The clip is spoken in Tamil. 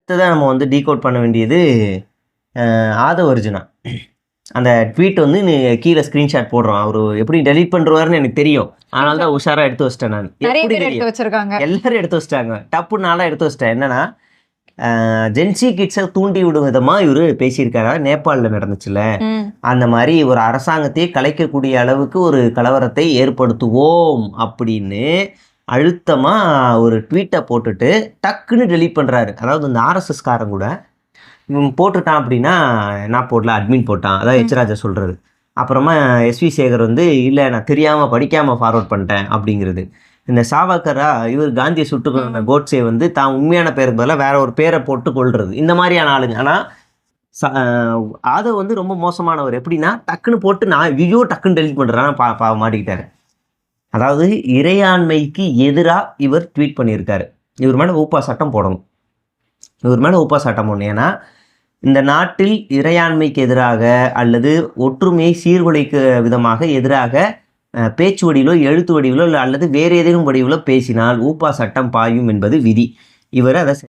அடுத்ததாக நம்ம வந்து டீகோட் பண்ண வேண்டியது ஆதவ் அர்ஜுனா. அந்த ட்வீட் வந்து கீழே ஸ்க்ரீன்ஷாட் போடுறோம். அவர் எப்படி டெலீட் பண்ணுவாருன்னு எனக்கு தெரியும். அதனால தான் உஷாராக எடுத்து வச்சிட்டேன் நான். எப்படி தெரியும்? எல்லாரும் எடுத்து வச்சிட்டாங்க. டப்பு நாளாக எடுத்து வச்சிட்டேன். என்னன்னா ஜென்சி கிட்ஸை தூண்டி விடும் விதமாக இவர் பேசியிருக்காரா, நேபாளில் நடந்துச்சுல அந்த மாதிரி ஒரு அரசாங்கத்தையே கலைக்கக்கூடிய அளவுக்கு ஒரு கலவரத்தை ஏற்படுத்துவோம் அப்படின்னு அழுத்தமாக ஒரு ட்வீட்டை போட்டுட்டு டக்குன்னு டெலீட் பண்ணுறாரு. அதாவது இந்த ஆர்எஸ்எஸ்காரன் கூட போட்டுட்டான் அப்படின்னா நான் போடல, அட்மின் போட்டான், அதான் எச்ராஜா சொல்கிறது. அப்புறமா எஸ்வி சேகர் வந்து இல்லை நான் தெரியாமல் படிக்காமல் ஃபார்வர்ட் பண்ணிட்டேன் அப்படிங்கிறது. இந்த சாவர்கரா இவர் காந்தியை சுட்டு கொண்ட கோட்ஸே வந்து தான் உண்மையான பேருக்கு பதிலாக வேற ஒரு பேரை போட்டு கொள்வது, இந்த மாதிரியான ஆளுங்க. ஆனால் ஆதவ் வந்து ரொம்ப மோசமானவர். எப்படின்னா டக்குன்னு போட்டு நான் வியோ டக்குன்னு டெலிட் பண்ணுறேன்னா மாட்டிக்கிட்டாரு. அதாவது இறையாண்மைக்கு எதிராக இவர் ட்வீட் பண்ணியிருக்காரு. இவர் மேலே ஊப்பா சட்டம் போடணும். ஏன்னா இந்த நாட்டில் இறையாண்மைக்கு எதிராக அல்லது ஒற்றுமையை சீர்குலைக்க விதமாக எதிராக பேச்சு வடிவிலோ எழுத்து வடிவிலோ அல்லது வேறு ஏதேனும் வடிவிலோ பேசினால் ஊப்பா சட்டம் பாயும் என்பது விதி. இவர் அதை